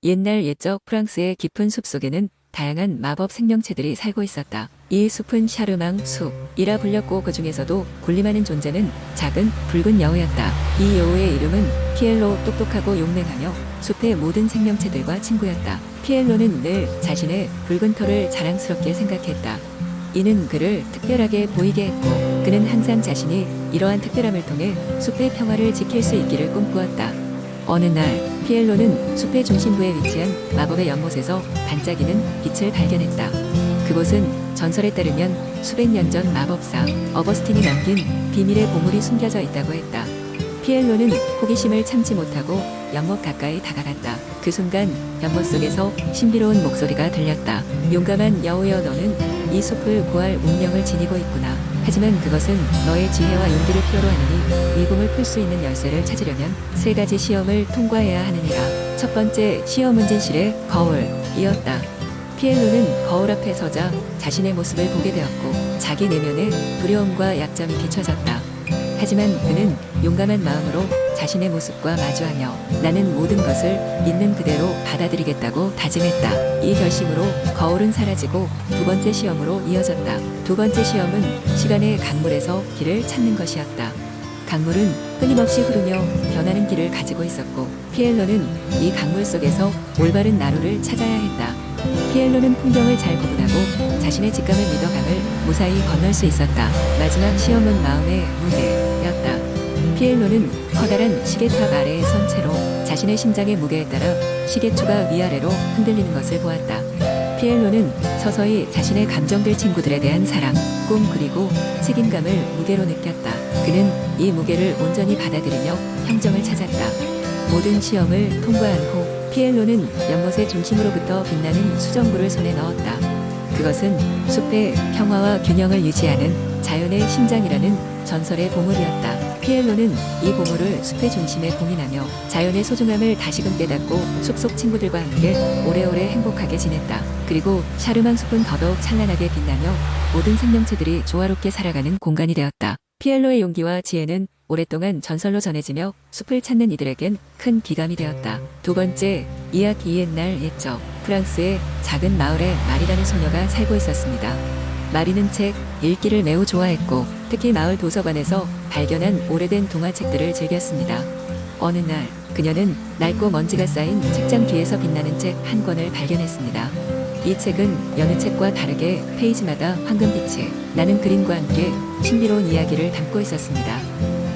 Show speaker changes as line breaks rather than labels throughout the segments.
옛날 옛적 프랑스의 깊은 숲속에는 다양한 마법 생명체들이 살고 있었다. 이 숲은 샤르망 숲이라 불렸고 그 중에서도 군림하는 존재는 작은 붉은 여우였다. 이 여우의 이름은 피엘로. 똑똑하고 용맹하며 숲의 모든 생명체들과 친구였다. 피엘로는 늘 자신의 붉은 털을 자랑스럽게 생각했다. 이는 그를 특별하게 보이게 했고 그는 항상 자신이 이러한 특별함을 통해 숲의 평화를 지킬 수 있기를 꿈꾸었다. 어느 날 피엘로는 숲의 중심부에 위치한 마법의 연못에서 반짝이는 빛을 발견했다. 그곳은 전설에 따르면 수백 년 전 마법사 어거스틴이 남긴 비밀의 보물이 숨겨져 있다고 했다. 피엘로는 호기심을 참지 못하고 연못 가까이 다가갔다. 그 순간 연못 속에서 신비로운 목소리가 들렸다. 용감한 여우여, 너는 이 숲을 구할 운명을 지니고 있구나. 하지만 그것은 너의 지혜와 용기를 필요로 하느니 미궁을 풀 수 있는 열쇠를 찾으려면 세 가지 시험을 통과해야 하느니라. 첫 번째 시험 문진실의 거울이었다. 피엘로는 거울 앞에 서자 자신의 모습을 보게 되었고 자기 내면에 두려움과 약점이 비춰졌다. 하지만 그는 용감한 마음으로 자신의 모습과 마주하며 나는 모든 것을 있는 그대로 받아들이겠다고 다짐했다. 이 결심으로 거울은 사라지고 두 번째 시험으로 이어졌다. 두 번째 시험은 시간의 강물에서 길을 찾는 것이었다. 강물은 끊임없이 흐르며 변하는 길을 가지고 있었고 피엘로는 이 강물 속에서 올바른 나루를 찾아야 했다. 피엘로는 풍경을 잘 구분하고 자신의 직감을 믿어 강을 무사히 건널 수 있었다. 마지막 시험은 마음의 무게였다. 피엘로는 커다란 시계탑 아래에 선 채로 자신의 심장의 무게에 따라 시계추가 위아래로 흔들리는 것을 보았다. 피엘로는 서서히 자신의 감정들, 친구들에 대한 사랑, 꿈 그리고 책임감을 무게로 느꼈다. 그는 이 무게를 온전히 받아들이며 평정을 찾았다. 모든 시험을 통과한 후 피엘로는 연못의 중심으로부터 빛나는 수정구를 손에 넣었다. 그것은 숲의 평화와 균형을 유지하는 자연의 심장이라는 전설의 보물이었다. 피엘로는 이 보물을 숲의 중심에 봉인하며 자연의 소중함을 다시금 깨닫고 숲속 친구들과 함께 오래오래 행복하게 지냈다. 그리고 샤르망 숲은 더더욱 찬란하게 빛나며 모든 생명체들이 조화롭게 살아가는 공간이 되었다. 피엘로의 용기와 지혜는 오랫동안 전설로 전해지며 숲을 찾는 이들에겐 큰 기감이 되었다. 두 번째 이야기. 옛날 옛적 프랑스의 작은 마을에 마리라는 소녀가 살고 있었습니다. 마리는 책 읽기를 매우 좋아했고 특히 마을 도서관에서 발견한 오래된 동화책들을 즐겼습니다. 어느 날 그녀는 낡고 먼지가 쌓인 책장 뒤에서 빛나는 책 한 권을 발견했습니다. 이 책은 여느 책과 다르게 페이지마다 황금빛이 나는 그림과 함께 신비로운 이야기를 담고 있었습니다.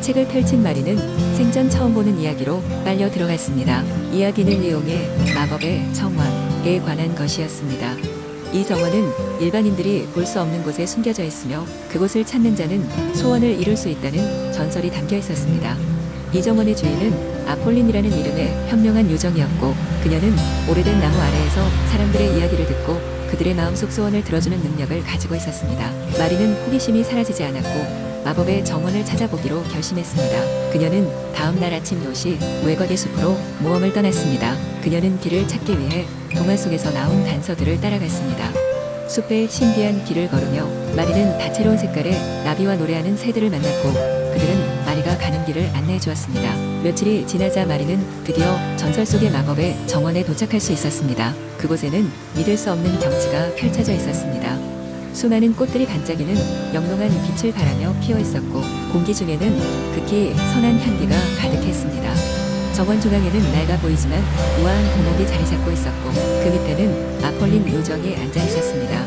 책을 펼친 마리는 생전 처음 보는 이야기로 빨려 들어갔습니다. 이야기를 이용해 마법의 정원에 관한 것이었습니다. 이 정원은 일반인들이 볼 수 없는 곳에 숨겨져 있으며 그곳을 찾는 자는 소원을 이룰 수 있다는 전설이 담겨 있었습니다. 이 정원의 주인은 아폴린이라는 이름의 현명한 요정이었고 그녀는 오래된 나무 아래에서 사람들의 이야기를 듣고 그들의 마음속 소원을 들어주는 능력을 가지고 있었습니다. 마리는 호기심이 사라지지 않았고 마법의 정원을 찾아보기로 결심했습니다. 그녀는 다음 날 아침 도시 외곽의 숲으로 모험을 떠났습니다. 그녀는 길을 찾기 위해 동화 속에서 나온 단서들을 따라갔습니다. 숲의 신비한 길을 걸으며 마리는 다채로운 색깔의 나비와 노래하는 새들을 만났고 그들은 마리가 가는 길을 안내해 주었습니다. 며칠이 지나자 마리는 드디어 전설 속의 마법의 정원에 도착할 수 있었습니다. 그곳에는 믿을 수 없는 경치가 펼쳐져 있었습니다. 수많은 꽃들이 반짝이는 영롱한 빛을 발하며 피어 있었고 공기 중에는 극히 선한 향기가 가득했습니다. 정원 중앙에는 낡아 보이지만 우아한 고목이 자리 잡고 있었고 그 밑에는 아폴린 요정이 앉아 있었습니다.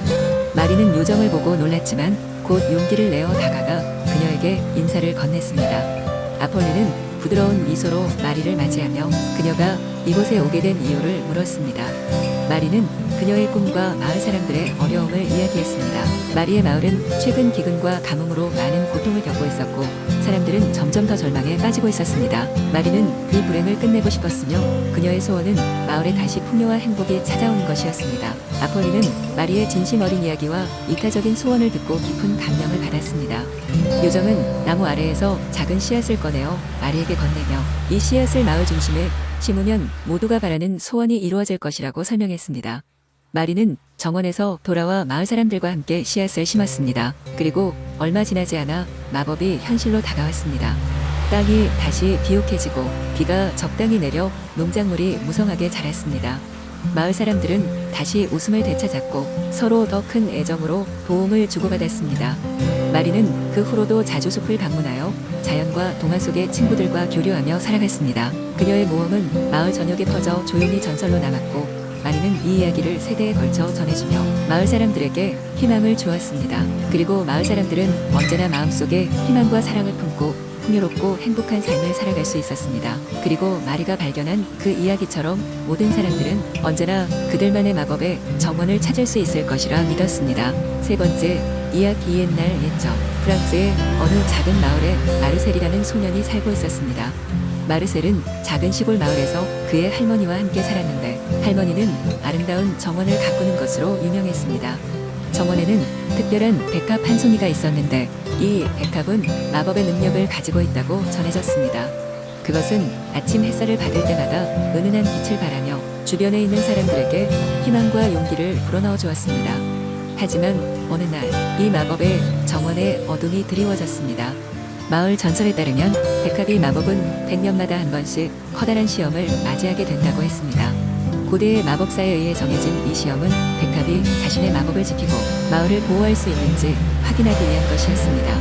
마리는 요정을 보고 놀랐지만 곧 용기를 내어 다가가 그녀에게 인사를 건넸습니다. 아폴린은 부드러운 미소로 마리를 맞이하며 그녀가 이곳에 오게 된 이유를 물었습니다. 마리는 그녀의 꿈과 마을 사람들의 어려움을 이야기했습니다. 마리의 마을은 최근 기근과 가뭄으로 많은 고통을 겪고 있었고 사람들은 점점 더 절망에 빠지고 있었습니다. 마리는 이 불행을 끝내고 싶었으며 그녀의 소원은 마을에 다시 풍요와 행복이 찾아오는 것이었습니다. 아폴리는 마리의 진심 어린 이야기와 이타적인 소원을 듣고 깊은 감명을 받았습니다. 요정은 나무 아래에서 작은 씨앗을 꺼내어 마리에게 건네며 이 씨앗을 마을 중심에 심으면 모두가 바라는 소원이 이루어질 것이라고 설명했습니다. 마리는 정원에서 돌아와 마을 사람들과 함께 씨앗을 심었습니다. 그리고 얼마 지나지 않아 마법이 현실로 다가왔습니다. 땅이 다시 비옥해지고 비가 적당히 내려 농작물이 무성하게 자랐습니다. 마을 사람들은 다시 웃음을 되찾았고 서로 더 큰 애정으로 도움을 주고받았습니다. 마리는 그 후로도 자주 숲을 방문하여 자연과 동화 속의 친구들과 교류하며 살아갔습니다. 그녀의 모험은 마을 전역에 퍼져 조용히 전설로 남았고 마리는 이 이야기를 세대에 걸쳐 전해주며 마을 사람들에게 희망을 주었습니다. 그리고 마을 사람들은 언제나 마음속에 희망과 사랑을 품고 풍요롭고 행복한 삶을 살아갈 수 있었습니다. 그리고 마리가 발견한 그 이야기처럼 모든 사람들은 언제나 그들만의 마법의 정원을 찾을 수 있을 것이라 믿었습니다. 세 번째, 이야기 옛날 옛적. 프랑스의 어느 작은 마을에 마르셀이라는 소년이 살고 있었습니다. 마르셀은 작은 시골 마을에서 그의 할머니와 함께 살았는데 할머니는 아름다운 정원을 가꾸는 것으로 유명했습니다. 정원에는 특별한 백합 한 송이가 있었는데 이 백합은 마법의 능력을 가지고 있다고 전해졌습니다. 그것은 아침 햇살을 받을 때마다 은은한 빛을 발하며 주변에 있는 사람들에게 희망과 용기를 불어넣어 주었습니다. 하지만 어느 날 이 마법의 정원에 어둠이 드리워졌습니다. 마을 전설에 따르면 백합이 마법은 100년마다 한 번씩 커다란 시험을 맞이하게 된다고 했습니다. 고대의 마법사에 의해 정해진 이 시험은 백합이 자신의 마법을 지키고 마을을 보호할 수 있는지 확인하기 위한 것이었습니다.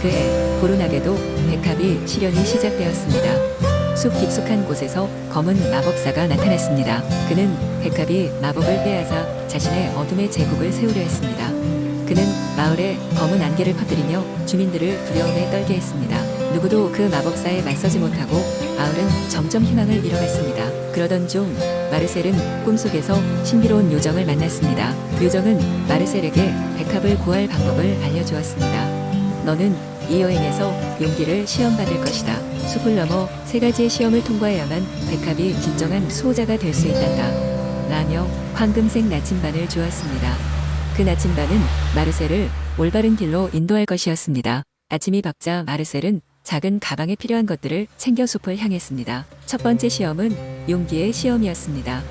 그해 보루나게도 백합이 시련이 시작되었습니다. 숲 깊숙한 곳에서 검은 마법사가 나타났습니다. 그는 백합이 마법을 빼앗아 자신의 어둠의 제국을 세우려 했습니다. 그는 마을에 검은 안개를 퍼뜨리며 주민들을 두려움에 떨게 했습니다. 누구도 그 마법사에 맞서지 못하고 마을은 점점 희망을 잃어갔습니다. 그러던 중 마르셀은 꿈속에서 신비로운 요정을 만났습니다. 요정은 마르셀에게 백합을 구할 방법을 알려주었습니다. 너는 이 여행에서 용기를 시험받을 것이다. 숲을 넘어 3가지의 시험을 통과해야만 백합이 진정한 수호자가 될 수 있단다. 라며 황금색 나침반을 주었습니다. 그 나침반은 마르셀을 올바른 길로 인도할 것이었습니다. 아침이 밝자 마르셀은 작은 가방에 필요한 것들을 챙겨 숲을 향했습니다. 첫 번째 시험은 용기의 시험이었습니다.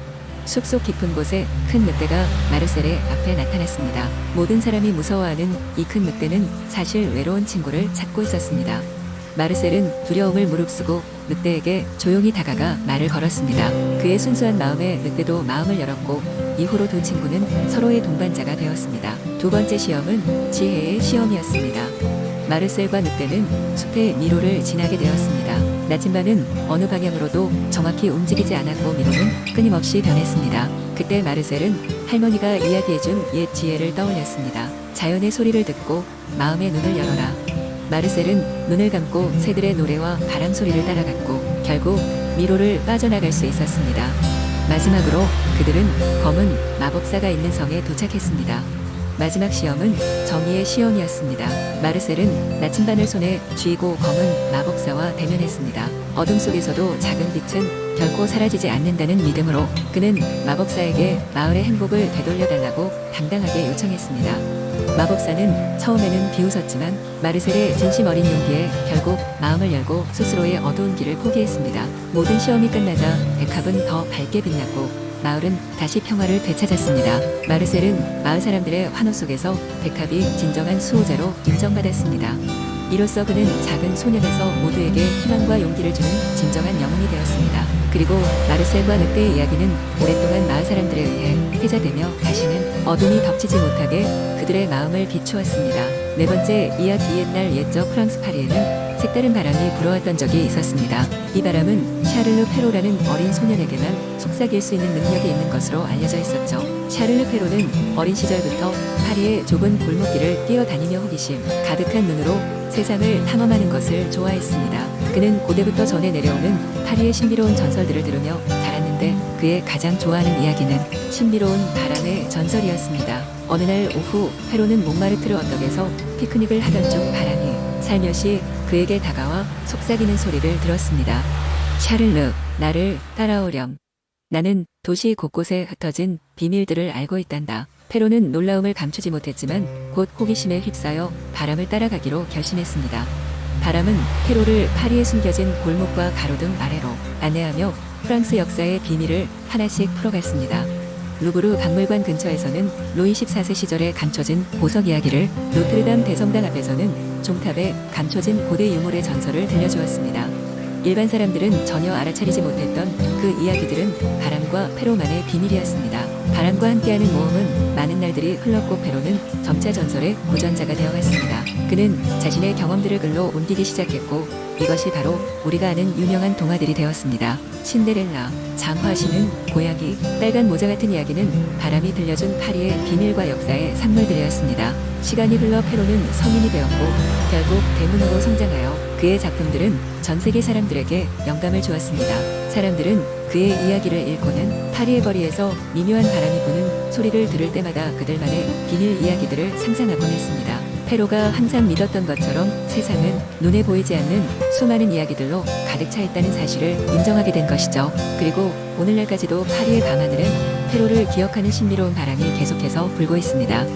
숲속 깊은 곳에 큰 늑대가 마르셀의 앞에 나타났습니다. 모든 사람이 무서워하는 이 큰 늑대는 사실 외로운 친구를 찾고 있었습니다. 마르셀은 두려움을 무릅쓰고 늑대에게 조용히 다가가 말을 걸었습니다. 그의 순수한 마음에 늑대도 마음을 열었고 이후로 두 친구는 서로의 동반자가 되었습니다. 두 번째 시험은 지혜의 시험이었습니다. 마르셀과 늑대는 숲의 미로를 지나게 되었습니다. 나침반은 어느 방향으로도 정확히 움직이지 않았고 미로는 끊임없이 변했습니다. 그때 마르셀은 할머니가 이야기해준 옛 지혜를 떠올렸습니다. 자연의 소리를 듣고 마음의 눈을 열어라. 마르셀은 눈을 감고 새들의 노래와 바람 소리를 따라갔고 결국 미로를 빠져나갈 수 있었습니다. 마지막으로 그들은 검은 마법사가 있는 성에 도착했습니다. 마지막 시험은 정의의 시험이었습니다. 마르셀은 나침반을 손에 쥐고 검은 마법사와 대면했습니다. 어둠 속에서도 작은 빛은 결코 사라지지 않는다는 믿음으로 그는 마법사에게 마을의 행복을 되돌려달라고 당당하게 요청했습니다. 마법사는 처음에는 비웃었지만 마르셀의 진심 어린 용기에 결국 마음을 열고 스스로의 어두운 길을 포기했습니다. 모든 시험이 끝나자 백합은 더 밝게 빛났고 마을은 다시 평화를 되찾았습니다. 마르셀은 마을 사람들의 환호 속에서 백합이 진정한 수호자로 인정받았습니다. 이로써 그는 작은 소년에서 모두에게 희망과 용기를 주는 진정한 영웅이 되었습니다. 그리고 마르셀과 늑대의 이야기는 오랫동안 마을 사람들에 의해 회자되며 다시는 어둠이 덮치지 못하게 그들의 마음을 비추었습니다. 네 번째, 이야기 옛날 옛적 프랑스 파리에는 색다른 바람이 불어왔던 적이 있었습니다. 이 바람은 샤를르 페로라는 어린 소년에게만 속삭일 수 있는 능력이 있는 것으로 알려져 있었죠. 샤를르 페로는 어린 시절부터 파리의 좁은 골목길을 뛰어다니며 호기심 가득한 눈으로 세상을 탐험하는 것을 좋아했습니다. 그는 고대부터 전해 내려오는 파리의 신비로운 전설들을 들으며 자랐는데 그의 가장 좋아하는 이야기는 신비로운 바람의 전설이었습니다. 어느 날 오후 페로는 몽마르트르 언덕에서 피크닉을 하던 중 바람이 살며시 그에게 다가와 속삭이는 소리를 들었습니다. 샤를르, 나를 따라오렴. 나는 도시 곳곳에 흩어진 비밀들을 알고 있단다. 페로는 놀라움을 감추지 못했지만 곧 호기심에 휩싸여 바람을 따라가기로 결심했습니다. 바람은 페로를 파리에 숨겨진 골목과 가로등 아래로 안내하며 프랑스 역사의 비밀을 하나씩 풀어갔습니다. 루브르 박물관 근처에서는 루이 14세 시절에 감춰진 보석 이야기를, 노트르담 대성당 앞에서는 종탑에 감춰진 고대 유물의 전설을 들려주었습니다. 일반 사람들은 전혀 알아차리지 못했던 그 이야기들은 바람과 페로만의 비밀이었습니다. 바람과 함께하는 모험은 많은 날들이 흘렀고 페로는 점차 전설의 고전자가 되어갔습니다. 그는 자신의 경험들을 글로 옮기기 시작했고 이것이 바로 우리가 아는 유명한 동화들이 되었습니다. 신데렐라, 장화신은, 고양이, 빨간 모자 같은 이야기는 바람이 들려준 파리의 비밀과 역사의 산물들이었습니다. 시간이 흘러 페로는 성인이 되었고 결국 대문으로 성장하여 그의 작품들은 전 세계 사람들에게 영감을 주었습니다. 사람들은 그의 이야기를 읽고는 파리의 거리에서 미묘한 바람이 부는 소리를 들을 때마다 그들만의 비밀 이야기들을 상상하곤 했습니다. 페로가 항상 믿었던 것처럼 세상은 눈에 보이지 않는 수많은 이야기들로 가득 차 있다는 사실을 인정하게 된 것이죠. 그리고 오늘날까지도 파리의 밤하늘은 페로를 기억하는 신비로운 바람이 계속해서 불고 있습니다.